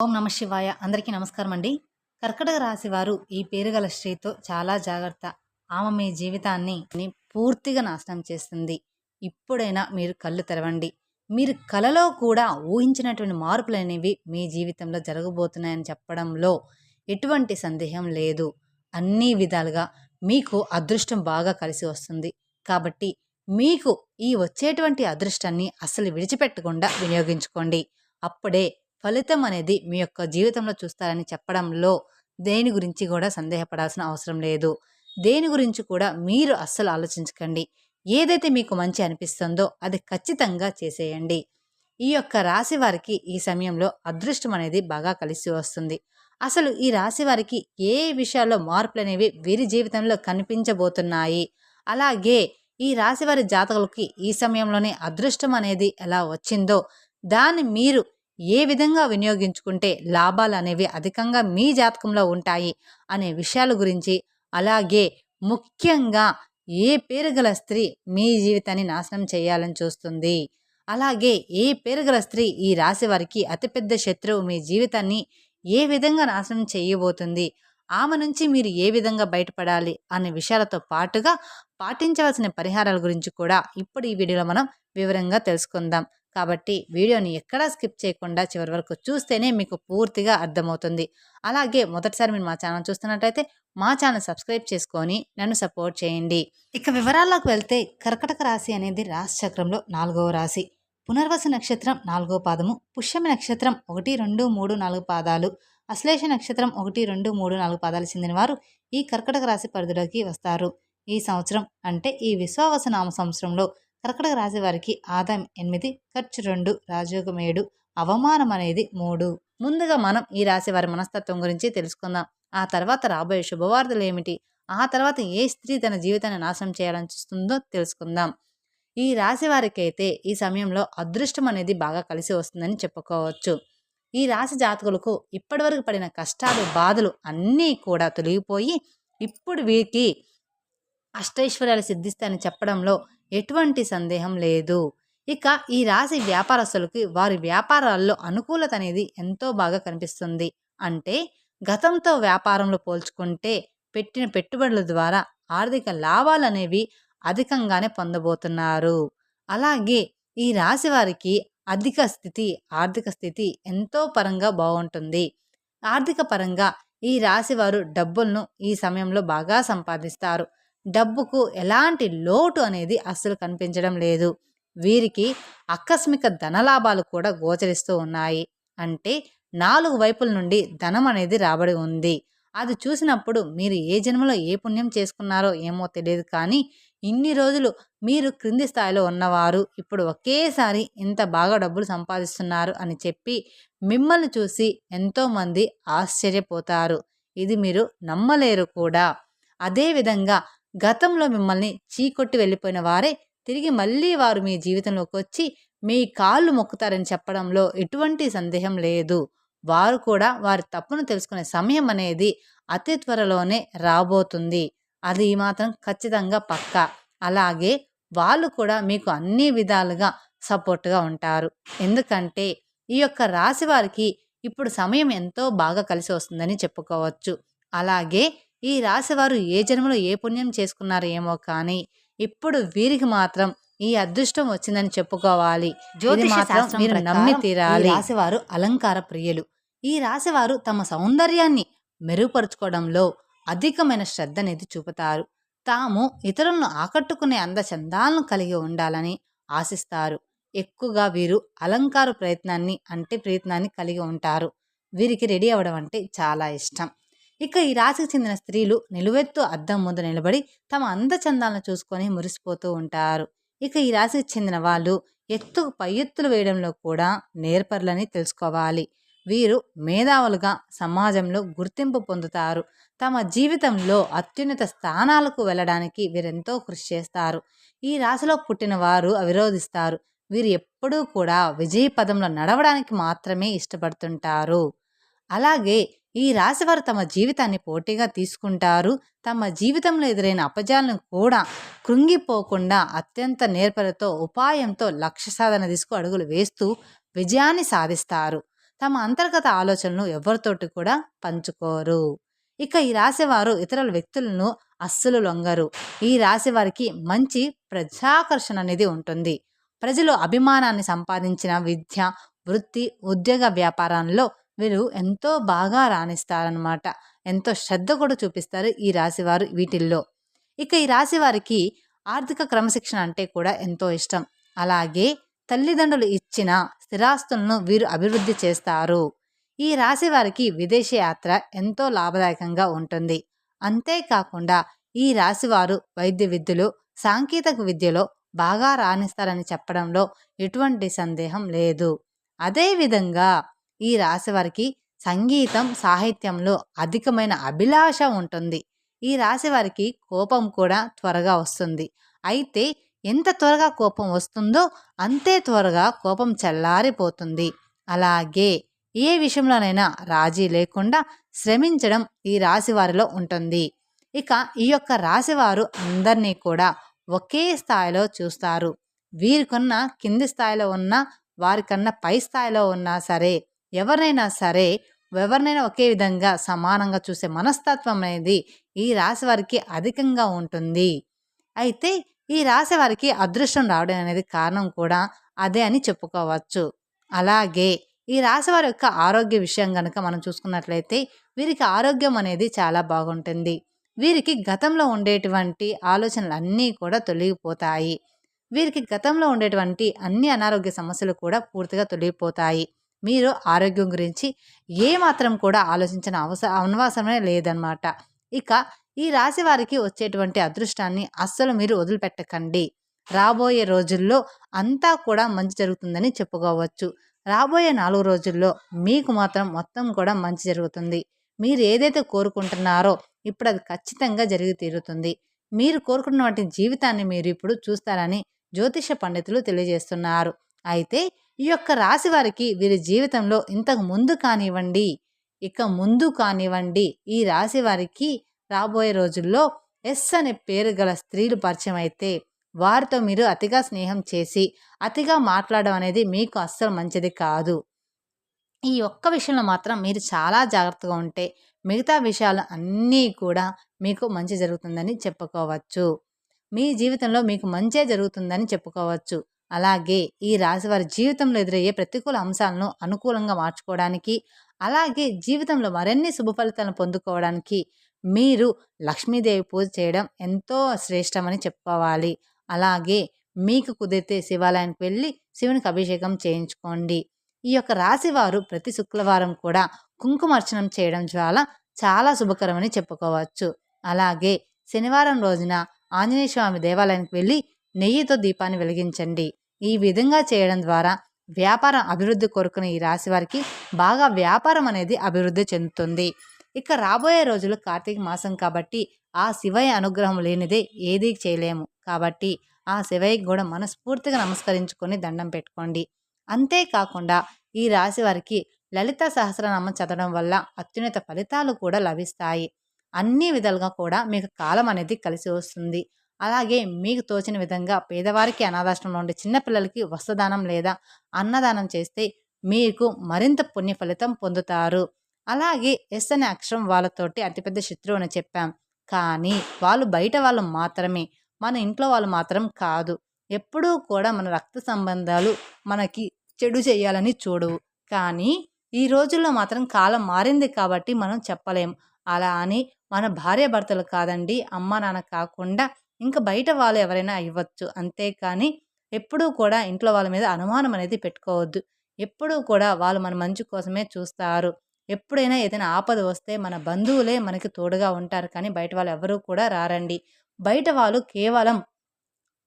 ఓం నమ శివాయ. అందరికీ నమస్కారం అండి. కర్కటక రాశి వారు ఈ పేరు గల స్త్రీతో చాలా జాగ్రత్త. ఆమె మీ జీవితాన్ని పూర్తిగా నాశనం చేస్తుంది. ఇప్పుడైనా మీరు కళ్ళు తెరవండి. మీరు కలలో కూడా ఊహించినటువంటి మార్పులు అనేవి మీ జీవితంలో జరగబోతున్నాయని చెప్పడంలో ఎటువంటి సందేహం లేదు. అన్ని విధాలుగా మీకు అదృష్టం బాగా కలిసి వస్తుంది. కాబట్టి మీకు ఈ వచ్చేటువంటి అదృష్టాన్ని అస్సలు విడిచిపెట్టకుండా వినియోగించుకోండి. అప్పుడే ఫలితం అనేది మీ యొక్క జీవితంలో చూస్తారని చెప్పడంలో దేని గురించి కూడా సందేహపడాల్సిన అవసరం లేదు. దేని గురించి కూడా మీరు అస్సలు ఆలోచించకండి. ఏదైతే మీకు మంచి అనిపిస్తుందో అది ఖచ్చితంగా చేసేయండి. ఈ యొక్క రాశి వారికి ఈ సమయంలో అదృష్టం అనేది బాగా కలిసి వస్తుంది. అసలు ఈ రాశి వారికి ఏ విషయాల్లో మార్పులు అనేవి వీరి జీవితంలో కనిపించబోతున్నాయి, అలాగే ఈ రాశి వారి జాతకులకి ఈ సమయంలోనే అదృష్టం అనేది ఎలా వచ్చిందో, దాన్ని మీరు ఏ విధంగా వినియోగించుకుంటే లాభాలు అనేవి అధికంగా మీ జాతకంలో ఉంటాయి అనే విషయాల గురించి, అలాగే ముఖ్యంగా ఏ పేరు గల స్త్రీ మీ జీవితాన్ని నాశనం చేయాలని చూస్తుంది, అలాగే ఏ పేరు గల స్త్రీ ఈ రాశి వారికి అతిపెద్ద శత్రువు మీ జీవితాన్ని ఏ విధంగా నాశనం చేయబోతుంది, ఆమె నుంచి మీరు ఏ విధంగా బయటపడాలి అనే విషయాలతో పాటుగా పాటించవలసిన పరిహారాల గురించి కూడా ఇప్పుడు ఈ వీడియోలో మనం వివరంగా తెలుసుకుందాం. కాబట్టి వీడియోని ఎక్కడా స్కిప్ చేయకుండా చివరి వరకు చూస్తేనే మీకు పూర్తిగా అర్థమవుతుంది. అలాగే మొదటిసారి మీరు మా ఛానల్ చూస్తున్నట్టయితే మా ఛానల్ సబ్స్క్రైబ్ చేసుకొని నన్ను సపోర్ట్ చేయండి. ఇక వివరాల్లోకి వెళ్తే కర్కటక రాశి అనేది రాశి చక్రంలో 4వ రాశి. పునర్వసు నక్షత్రం 4వ పాదము, పుష్యమి నక్షత్రం 1, 2, 3, 4 పాదాలు, అశ్లేష నక్షత్రం 1, 2, 3, 4 పాదాలు చెందిన వారు ఈ కర్కటక రాశి పరిధిలోకి వస్తారు. ఈ సంవత్సరం అంటే ఈ విశ్వావస నామ సంవత్సరంలో కర్కటక రాశి వారికి ఆదాయం 8, ఖర్చు 2, రాజయోగం 7, అవమానం అనేది 3. ముందుగా మనం ఈ రాశి వారి మనస్తత్వం గురించి తెలుసుకుందాం. ఆ తర్వాత రాబోయే శుభవార్తలు ఏమిటి, ఆ తర్వాత ఏ స్త్రీ తన జీవితాన్ని నాశనం చేయాలని చూస్తుందో తెలుసుకుందాం. ఈ రాశి వారికి అయితే ఈ సమయంలో అదృష్టం అనేది బాగా కలిసి వస్తుందని చెప్పుకోవచ్చు. ఈ రాశి జాతకులకు ఇప్పటివరకు పడిన కష్టాలు, బాధలు అన్నీ కూడా తొలగిపోయి ఇప్పుడు వీరికి అష్టైశ్వర్యాలు సిద్ధిస్తాయని చెప్పడంలో ఎటువంటి సందేహం లేదు. ఇక ఈ రాశి వ్యాపారస్తులకి వారి వ్యాపారాల్లో అనుకూలత అనేది ఎంతో బాగా కనిపిస్తుంది. అంటే గతంతో వ్యాపారంలో పోల్చుకుంటే పెట్టిన పెట్టుబడుల ద్వారా ఆర్థిక లాభాలు అనేవి అధికంగానే పొందబోతున్నారు. అలాగే ఈ రాశి వారికి ఆర్థిక స్థితి ఎంతో పరంగా బాగుంటుంది. ఆర్థిక పరంగా ఈ రాశి వారు డబ్బులను ఈ సమయంలో బాగా సంపాదిస్తారు. డబ్బుకు ఎలాంటి లోటు అనేది అస్సలు కనిపించడం లేదు. వీరికి ఆకస్మిక ధనలాభాలు కూడా గోచరిస్తూ ఉన్నాయి. అంటే 4 వైపుల నుండి ధనం అనేది రాబడి ఉంది. అది చూసినప్పుడు మీరు ఏ జన్మలో ఏ పుణ్యం చేసుకున్నారో ఏమో తెలియదు, కానీ ఇన్ని రోజులు మీరు క్రింది స్థాయిలో ఉన్నవారు ఇప్పుడు ఒకేసారి ఇంత బాగా డబ్బులు సంపాదిస్తున్నారు అని చెప్పి మిమ్మల్ని చూసి ఎంతోమంది ఆశ్చర్యపోతారు. ఇది మీరు నమ్మలేరు కూడా. అదేవిధంగా గతంలో మిమ్మల్ని చీకొట్టి వెళ్ళిపోయిన వారే తిరిగి మళ్ళీ వారు మీ జీవితంలోకి వచ్చి మీ కాళ్ళు మొక్కుతారని చెప్పడంలో ఎటువంటి సందేహం లేదు. వారు కూడా వారి తప్పును తెలుసుకునే సమయం అనేది అతి త్వరలోనే రాబోతుంది. అది మాత్రం ఖచ్చితంగా పక్కా. అలాగే వాళ్ళు కూడా మీకు అన్ని విధాలుగా సపోర్ట్గా ఉంటారు. ఎందుకంటే ఈ యొక్క రాశి వారికి ఇప్పుడు సమయం ఎంతో బాగా కలిసి వస్తుందని చెప్పుకోవచ్చు. అలాగే ఈ రాశివారు ఏ జన్మలో ఏ పుణ్యం చేసుకున్నారో ఏమో, కానీ ఇప్పుడు వీరికి మాత్రం ఈ అదృష్టం వచ్చిందని చెప్పుకోవాలి. జ్యోతిష శాస్త్రం మీరు నమ్మి తీరాలి. రాశివారు అలంకార ప్రియులు. ఈ రాశివారు తమ సౌందర్యాన్ని మెరుగుపరుచుకోవడంలో అధికమైన శ్రద్ధ అనేది చూపుతారు. తాము ఇతరులను ఆకట్టుకునే అందచందాలను కలిగి ఉండాలని ఆశిస్తారు. ఎక్కువగా వీరు అలంకార ప్రయత్నాన్ని కలిగి ఉంటారు. వీరికి రెడీ అవ్వడం అంటే చాలా ఇష్టం. ఇక ఈ రాశికి చెందిన స్త్రీలు నిలువెత్తు అద్దం ముందు నిలబడి తమ అందచందాలను చూసుకొని మురిసిపోతూ ఉంటారు. ఇక ఈ రాశికి చెందిన వాళ్ళు ఎత్తుకు పై ఎత్తులు వేయడంలో కూడా నేర్పరులని తెలుసుకోవాలి. వీరు మేధావులుగా సమాజంలో గుర్తింపు పొందుతారు. తమ జీవితంలో అత్యున్నత స్థానాలకు వెళ్ళడానికి వీరెంతో కృషి చేస్తారు. ఈ రాశిలో పుట్టిన వారు అవిరోధిస్తారు. వీరు ఎప్పుడూ కూడా విజయ పదంలో నడవడానికి మాత్రమే ఇష్టపడుతుంటారు. అలాగే ఈ రాశివారు తమ జీవితాన్ని పోటీగా తీసుకుంటారు. తమ జీవితంలో ఎదురైన అపజయాలను కూడా కృంగిపోకుండా అత్యంత నేర్పరితో ఉపాయంతో లక్ష్య సాధన దిశకు అడుగులు వేస్తూ విజయాన్ని సాధిస్తారు. తమ అంతర్గత ఆలోచనలు ఎవరితోటి కూడా పంచుకోరు. ఇక ఈ రాశివారు ఇతరుల వ్యక్తులను అస్సలు లొంగరు. ఈ రాశి వారికి మంచి ప్రజాకర్షణ అనేది ఉంటుంది. ప్రజలు అభిమానాన్ని సంపాదించిన విద్య, వృత్తి, ఉద్యోగ వ్యాపారాల్లో వీరు ఎంతో బాగా రాణిస్తారనమాట. ఎంతో శ్రద్ధ కూడా చూపిస్తారు ఈ రాశివారు వీటిల్లో. ఇక ఈ రాశి వారికి ఆర్థిక క్రమశిక్షణ అంటే కూడా ఎంతో ఇష్టం. అలాగే తల్లిదండ్రులు ఇచ్చిన స్థిరాస్తులను వీరు అభివృద్ధి చేస్తారు. ఈ రాశి వారికి విదేశీ యాత్ర ఎంతో లాభదాయకంగా ఉంటుంది. అంతేకాకుండా ఈ రాశివారు వైద్య విద్యలో, సాంకేతిక విద్యలో బాగా రాణిస్తారని చెప్పడంలో ఎటువంటి సందేహం లేదు. అదేవిధంగా ఈ రాశి వారికి సంగీతం, సాహిత్యంలో అధికమైన అభిలాష ఉంటుంది. ఈ రాశి వారికి కోపం కూడా త్వరగా వస్తుంది. అయితే ఎంత త్వరగా కోపం వస్తుందో అంతే త్వరగా కోపం చల్లారిపోతుంది. అలాగే ఏ విషయంలోనైనా రాజీ లేకుండా శ్రమించడం ఈ రాశి వారిలో ఉంటుంది. ఇక ఈ యొక్క రాశివారు అందరినీ కూడా ఒకే స్థాయిలో చూస్తారు. వీరికన్నా కింది స్థాయిలో ఉన్నా, వారికన్నా పై స్థాయిలో ఉన్నా సరే, ఎవరినైనా ఒకే విధంగా సమానంగా చూసే మనస్తత్వం అనేది ఈ రాశి వారికి అధికంగా ఉంటుంది. అయితే ఈ రాశి వారికి అదృష్టం రావడం అనేది కారణం కూడా అదే అని చెప్పుకోవచ్చు. అలాగే ఈ రాశి వారి యొక్క ఆరోగ్య విషయం కనుక మనం చూసుకున్నట్లయితే వీరికి ఆరోగ్యం అనేది చాలా బాగుంటుంది. వీరికి గతంలో ఉండేటువంటి ఆలోచనలు కూడా తొలగిపోతాయి. వీరికి గతంలో ఉండేటువంటి అన్ని అనారోగ్య సమస్యలు కూడా పూర్తిగా తొలగిపోతాయి. మీరు ఆరోగ్యం గురించి ఏమాత్రం కూడా ఆలోచించిన అనవసరమే లేదనమాట. ఇక ఈ రాశి వారికి వచ్చేటువంటి అదృష్టాన్ని అస్సలు మీరు వదిలిపెట్టకండి. రాబోయే రోజుల్లో అంతా కూడా మంచి జరుగుతుందని చెప్పుకోవచ్చు. రాబోయే 4 రోజుల్లో మీకు మాత్రం మొత్తం కూడా మంచి జరుగుతుంది. మీరు ఏదైతే కోరుకుంటున్నారో ఇప్పుడు అది ఖచ్చితంగా జరిగి తీరుతుంది. మీరు కోరుకున్నటువంటి జీవితాన్ని మీరు ఇప్పుడు చూస్తారని జ్యోతిష పండితులు తెలియజేస్తున్నారు. అయితే ఈ యొక్క రాశి వారికి వీరి జీవితంలో ఇంతకు ముందు కానివ్వండి, ఇక ముందు కానివ్వండి, ఈ రాశి వారికి రాబోయే రోజుల్లో ఎస్ అనే పేరు గల స్త్రీలు పరిచయం అయితే వారితో మీరు అతిగా స్నేహం చేసి అతిగా మాట్లాడడం అనేది మీకు అస్సలు మంచిది కాదు. ఈ ఒక్క విషయంలో మాత్రం మీరు చాలా జాగ్రత్తగా ఉంటే మిగతా విషయాలు అన్నీ కూడా మీకు మంచి జరుగుతుందని చెప్పుకోవచ్చు. మీ జీవితంలో మీకు మంచే జరుగుతుందని చెప్పుకోవచ్చు. అలాగే ఈ రాశివారి జీవితంలో ఎదురయ్యే ప్రతికూల అంశాలను అనుకూలంగా మార్చుకోవడానికి, అలాగే జీవితంలో మరిన్ని శుభ ఫలితాలను పొందుకోవడానికి మీరు లక్ష్మీదేవి పూజ చేయడం ఎంతో శ్రేష్టమని చెప్పుకోవాలి. అలాగే మీకు కుదిరితే శివాలయానికి వెళ్ళి శివునికి అభిషేకం చేయించుకోండి. ఈ యొక్క రాశివారు ప్రతి శుక్రవారం కూడా కుంకుమార్చనం చేయడం చాలా శుభకరమని చెప్పుకోవచ్చు. అలాగే శనివారం రోజున ఆంజనేయ స్వామి దేవాలయానికి వెళ్ళి నెయ్యితో దీపాన్ని వెలిగించండి. ఈ విధంగా చేయడం ద్వారా వ్యాపారం అభివృద్ధి కోరుకునే ఈ రాశి వారికి బాగా వ్యాపారం అనేది అభివృద్ధి చెందుతుంది. ఇక రాబోయే రోజులు కార్తీక మాసం కాబట్టి ఆ శివయ్య అనుగ్రహం లేనిదే ఏదీ చేయలేము. కాబట్టి ఆ శివయ్యకి కూడా మనస్ఫూర్తిగా నమస్కరించుకొని దండం పెట్టుకోండి. అంతేకాకుండా ఈ రాశి వారికి లలిత సహస్రనామం చదవడం వల్ల అత్యున్నత ఫలితాలు కూడా లభిస్తాయి. అన్ని విధాలుగా కూడా మీకు కాలం అనేది కలిసి వస్తుంది. అలాగే మీకు తోచిన విధంగా పేదవారికి, అనాథాశ్రమంలో ఉండే చిన్నపిల్లలకి వస్త్రదానం లేదా అన్నదానం చేస్తే మీకు మరింత పుణ్య ఫలితం పొందుతారు. అలాగే ఎస్ అనే అక్షరం వాళ్ళతోటి అతిపెద్ద శత్రువు అని చెప్పాం. కానీ వాళ్ళు బయట వాళ్ళు మాత్రమే, మన ఇంట్లో వాళ్ళు మాత్రం కాదు. ఎప్పుడూ కూడా మన రక్త సంబంధాలు మనకి చెడు చేయాలని చూడవు. కానీ ఈ రోజుల్లో మాత్రం కాలం మారింది కాబట్టి మనం చెప్పలేం. అలా అని మన భార్యాభర్తలు కాదండి, అమ్మ నాన్న కాకుండా ఇంకా బయట వాళ్ళు ఎవరైనా ఇవ్వచ్చు. అంతేకాని ఎప్పుడూ కూడా ఇంట్లో వాళ్ళ మీద అనుమానం అనేది పెట్టుకోవద్దు. ఎప్పుడూ కూడా వాళ్ళు మన మంచి కోసమే చూస్తారు. ఎప్పుడైనా ఏదైనా ఆపద వస్తే మన బంధువులే మనకి తోడుగా ఉంటారు, కానీ బయట వాళ్ళు ఎవరూ కూడా రారండి. బయట వాళ్ళు కేవలం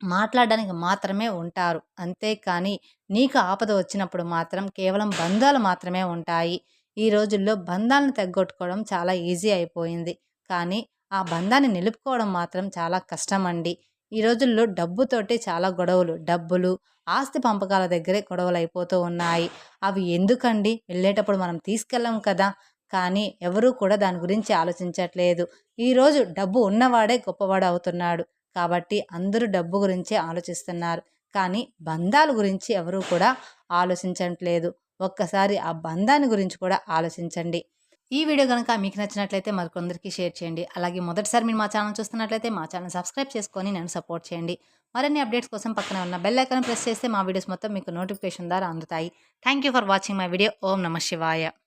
మాట్లాడడానికి మాత్రమే ఉంటారు. అంతేకాని నీకు ఆపద వచ్చినప్పుడు మాత్రం కేవలం బంధాలు మాత్రమే ఉంటాయి. ఈ రోజుల్లో బంధాలను తెగ్గొట్టుకోవడం చాలా ఈజీ అయిపోయింది. కానీ ఆ బంధాన్ని నిలుపుకోవడం మాత్రం చాలా కష్టం అండి. ఈ రోజుల్లో డబ్బుతోటి చాలా గొడవలు, డబ్బులు, ఆస్తి పంపకాల దగ్గరే గొడవలు అయిపోతూ ఉన్నాయి. అవి ఎందుకండి, వెళ్ళేటప్పుడు మనం తీసుకెళ్ళాం కదా. కానీ ఎవరూ కూడా దాని గురించి ఆలోచించట్లేదు. ఈరోజు డబ్బు ఉన్నవాడే గొప్పవాడు అవుతున్నాడు. కాబట్టి అందరూ డబ్బు గురించే ఆలోచిస్తున్నారు. కానీ బంధాల గురించి ఎవరూ కూడా ఆలోచించట్లేదు. ఒక్కసారి ఆ బంధాన్ని గురించి కూడా ఆలోచించండి. ఈ వీడియో గనుక మీకు నచ్చినట్లయితే మరికొందరికి షేర్ చేయండి. అలాగే మొదటిసారి మీరు మా ఛానల్ చూస్తున్నట్లయితే మా ఛానల్ సబ్స్క్రైబ్ చేసుకొని నన్ను సపోర్ట్ చేయండి. మరిన్ని అప్డేట్స్ కోసం పక్కనే ఉన్న బెల్ ఐకాన్ ప్రెస్ చేస్తే మా వీడియోస్ మొత్తం మీకు నోటిఫికేషన్ ద్వారా అందుతాయి. Thank you for watching my video. ఓం నమః శివాయ.